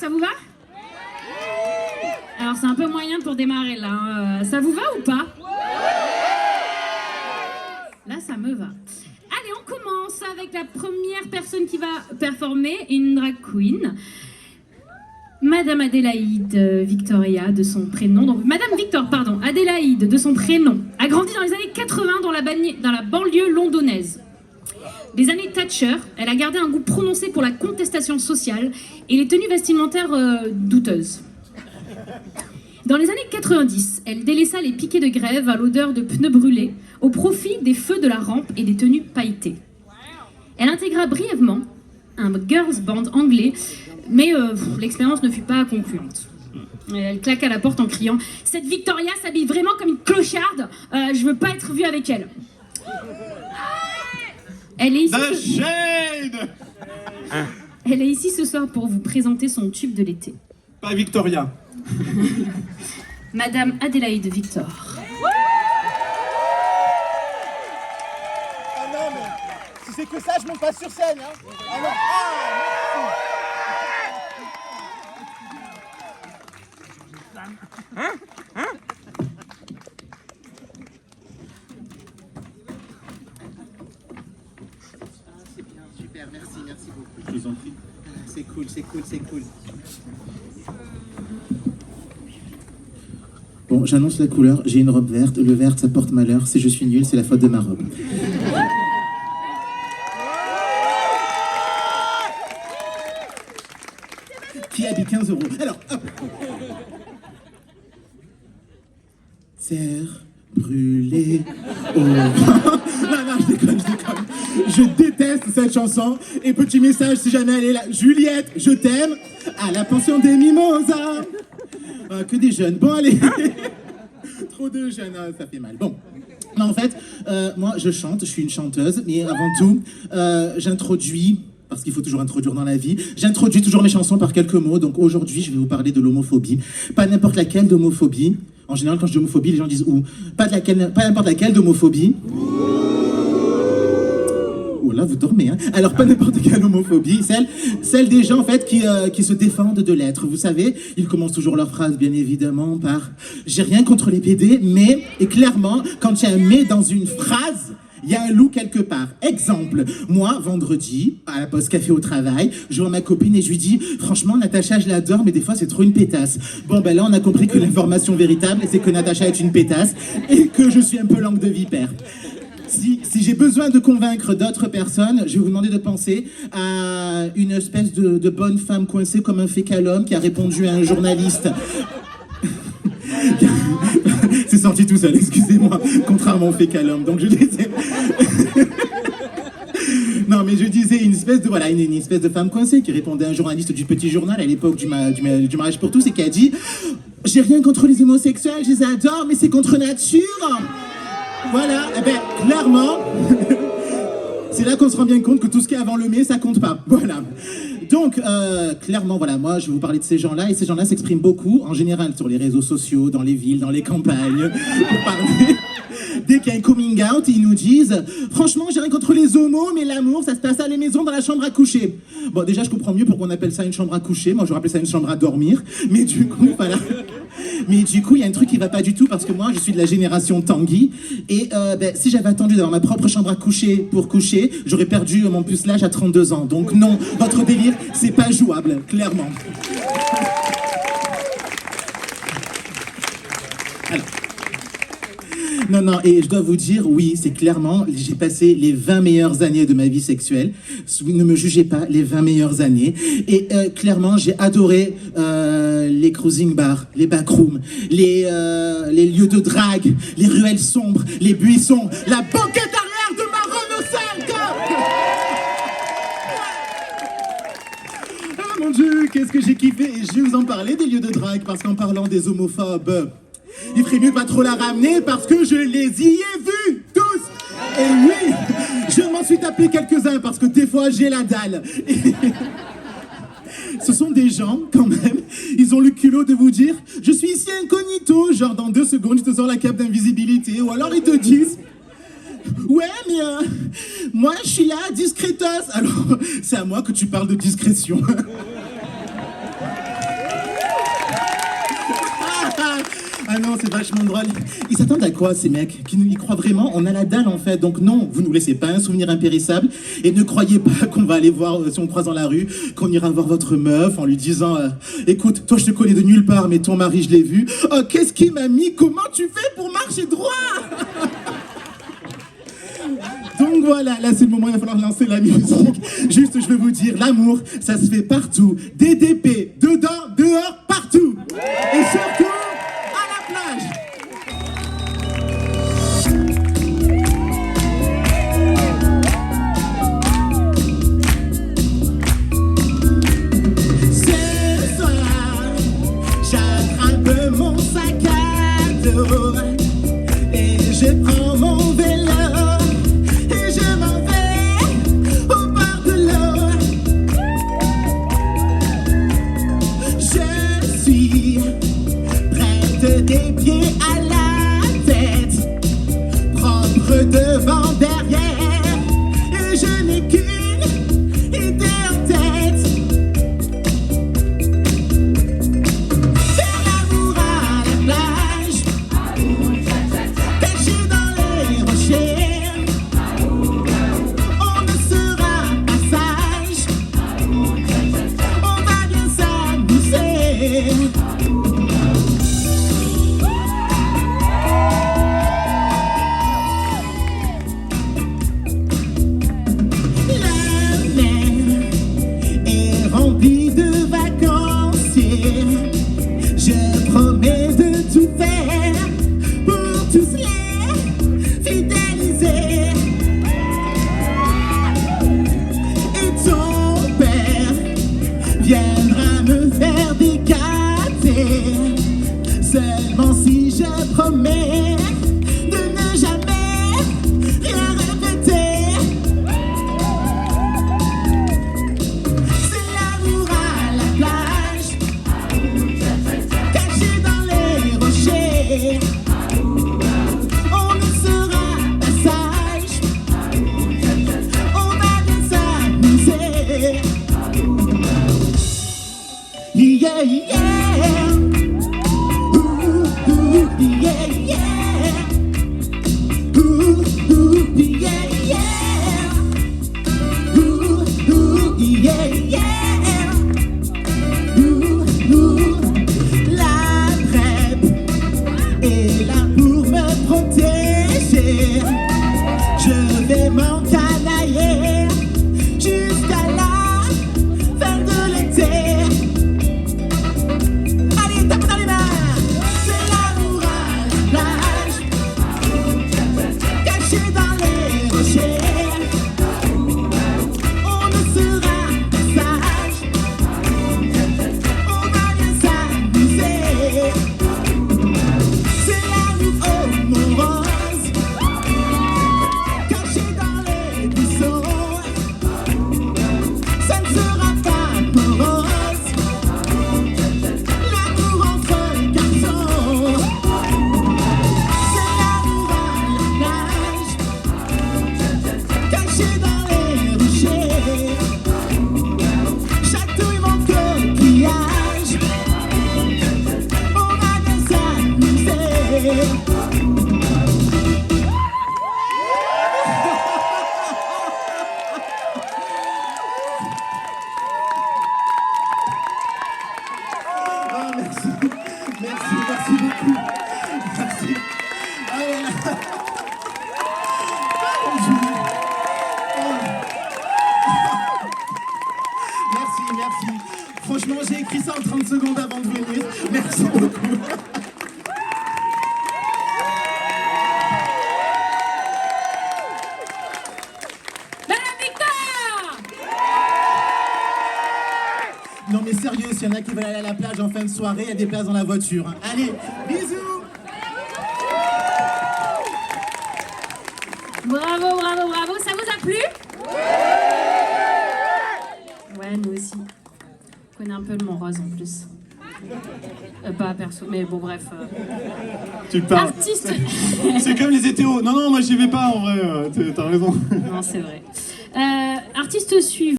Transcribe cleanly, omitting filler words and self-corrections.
ça vous va? Alors c'est un peu moyen pour démarrer là, hein. Ça vous va ou pas? Là ça me va. Allez, on commence avec la première personne qui va performer, une drag queen. Madame Adélaïde Victoria de son prénom, donc Madame Victor, pardon, Adélaïde de son prénom, a grandi dans les années 80 dans la banlieue londonienne. Des années Thatcher, elle a gardé un goût prononcé pour la contestation sociale et les tenues vestimentaires douteuses. Dans les années 90, elle délaissa les piquets de grève à l'odeur de pneus brûlés au profit des feux de la rampe et des tenues pailletées. Elle intégra brièvement un girls band anglais, mais l'expérience ne fut pas concluante. Elle claqua la porte en criant « Cette Victoria s'habille vraiment comme une clocharde, je veux pas être vue avec elle !» Elle est ici ce soir pour vous présenter son tube de l'été. Pas Victoria. Madame Adélaïde Victor. Ah non mais, si c'est que ça, je monte pas sur scène, hein. Alors, c'est bien, super, merci beaucoup. Je vous en prie. C'est cool. Bon, j'annonce la couleur, j'ai une robe verte, le vert ça porte malheur, si je suis nul, c'est la faute de ma robe. Qui a dit 15 €? Alors, hop. Serre brûlée au vent. Non, je déconne. Je déteste cette chanson. Et petit message si jamais elle est là. Juliette, je t'aime. À la pension des mimosas. Que des jeunes. Bon, allez. Trop de jeunes, ça fait mal. Bon. Non, en fait, moi, je chante. Je suis une chanteuse. Mais avant tout, j'introduis... Parce qu'il faut toujours introduire dans la vie. J'introduis toujours mes chansons par quelques mots. Donc aujourd'hui, je vais vous parler de l'homophobie. Pas n'importe laquelle d'homophobie. En général, quand je dis homophobie, les gens disent où. Pas n'importe laquelle d'homophobie. Oh là, vous dormez, hein. Alors, pas n'importe quelle homophobie. Celle des gens, en fait, qui se défendent de l'être. Vous savez, ils commencent toujours leur phrase, bien évidemment, par « J'ai rien contre les PD, mais... » Et clairement, quand il y a un « mais » dans une phrase... Il y a un loup quelque part. Exemple, moi, vendredi, à la pause café au travail, je vois ma copine et je lui dis « Franchement, Natacha, je l'adore, mais des fois, c'est trop une pétasse. » Bon, ben là, on a compris que l'information véritable, c'est que Natacha est une pétasse et que je suis un peu langue de vipère. Si j'ai besoin de convaincre d'autres personnes, je vais vous demander de penser à une espèce de bonne femme coincée comme un fécalhomme qui a répondu à un journaliste. C'est sorti tout seul, excusez-moi, contrairement au fécalhomme. Donc je disais... Non, mais je disais une espèce de femme coincée qui répondait à un journaliste du Petit Journal à l'époque du mariage pour tous et qui a dit « J'ai rien contre les homosexuels, je les adore, mais c'est contre nature !» Voilà, eh ben, clairement, c'est là qu'on se rend bien compte que tout ce qui est avant le mais, ça compte pas. Voilà. Donc, clairement, voilà, moi, je vais vous parler de ces gens-là, et ces gens-là s'expriment beaucoup, en général, sur les réseaux sociaux, dans les villes, dans les campagnes, pour parler. Dès qu'il y a un coming out, ils nous disent « Franchement, j'ai rien contre les homos, mais l'amour, ça se passe à la maison, dans la chambre à coucher. » Bon, déjà, je comprends mieux pourquoi on appelle ça une chambre à coucher. Moi, j'aurais appelé ça une chambre à dormir. Mais du coup, voilà. Mais du coup, il y a un truc qui va pas du tout, parce que moi, je suis de la génération Tanguy. Et si j'avais attendu d'avoir ma propre chambre à coucher pour coucher, j'aurais perdu mon pucelage à 32 ans. Donc non, votre délire, c'est pas jouable, clairement. Alors. Non, et je dois vous dire, oui, c'est clairement, j'ai passé les 20 meilleures années de ma vie sexuelle. Ne me jugez pas, les 20 meilleures années. Et clairement, j'ai adoré les cruising bars, les backrooms, les lieux de drague, les ruelles sombres, les buissons, la banquette arrière de ma Renault 5. Ah mon Dieu, qu'est-ce que j'ai kiffé. Et je vais vous en parler des lieux de drague, parce qu'en parlant des homophobes, il ferait mieux de pas trop la ramener parce que je les y ai vus tous. Et oui, je m'en suis tapé quelques-uns parce que des fois j'ai la dalle. Et ce sont des gens quand même, ils ont le culot de vous dire « Je suis ici incognito », genre dans 2 secondes je te sors la cape d'invisibilité. Ou alors ils te disent « Ouais mais moi je suis là discretos ». Alors c'est à moi que tu parles de discrétion. franchement, c'est vachement drôle. Ils s'attendent à quoi, ces mecs? Qui nous y croient vraiment? On a la dalle, en fait. Donc non, vous nous laissez pas un souvenir impérissable. Et ne croyez pas qu'on va aller voir, si on croise dans la rue, qu'on ira voir votre meuf en lui disant écoute, toi, je te connais de nulle part, mais ton mari, je l'ai vu. Oh, qu'est-ce qu'il m'a mis? Comment tu fais pour marcher droit? Donc voilà, là c'est le moment, il va falloir lancer la musique. Juste, je veux vous dire, l'amour, ça se fait partout. DDP, dedans, dehors, partout. Et surtout, à la plage. Ce soir, j'attrape mon sac à dos et je prends mon vélo. Des pieds à la tête, propre devant, derrière, et je n'ai qu'une idée en tête. Faire l'amour à la plage, caché dans les rochers, on ne sera pas sage, on va bien s'amuser. Je promets de tout faire pour tous les fidéliser. Et ton père viendra me faire des gâtés, seulement si je promets de ne jamais rien répéter. C'est l'amour à la plage, caché dans les rochers, on ne sera pas sage, on va bien s'amuser. Yeah, yeah. Ooh, ooh, yeah, yeah. Ooh, ooh, yeah, yeah. Ooh, ooh, yeah, yeah. Ooh, ooh. La PrEP est là pour me protéger. Je vais m'encanailler jusqu'à la fin de l'été. Allez, tape dans les mains. C'est l'amour à la plage, caché dans les rochers, on ne sera pas sage, on va bien s'amuser. C'est l'amour au mon rose, caché dans les buissons, ça ne sera pas morose, l'amour entre garçons. C'est l'amour à la plage, caché dans les rochers, chatouille mon coquillage, on va bien s'amuser. Ah, merci, merci beaucoup. Merci. Ah, voilà. Merci. Franchement, j'ai écrit ça en 30 secondes avant de venir. Merci beaucoup. Madame Victor! Non mais sérieux, s'il y en a qui veulent aller à la plage en fin de soirée, il y a des places dans la voiture. Hein. Allez, bisous. Bravo, bravo, bravo. Ça vous a plu? Ouais, nous aussi. On connaît un peu le Mont-Rose en plus. Pas perso, mais bon, bref. Tu parles. Artiste. C'est comme les hétéros. Non, moi j'y vais pas en vrai. T'as raison. Non, c'est vrai. Artiste suivant.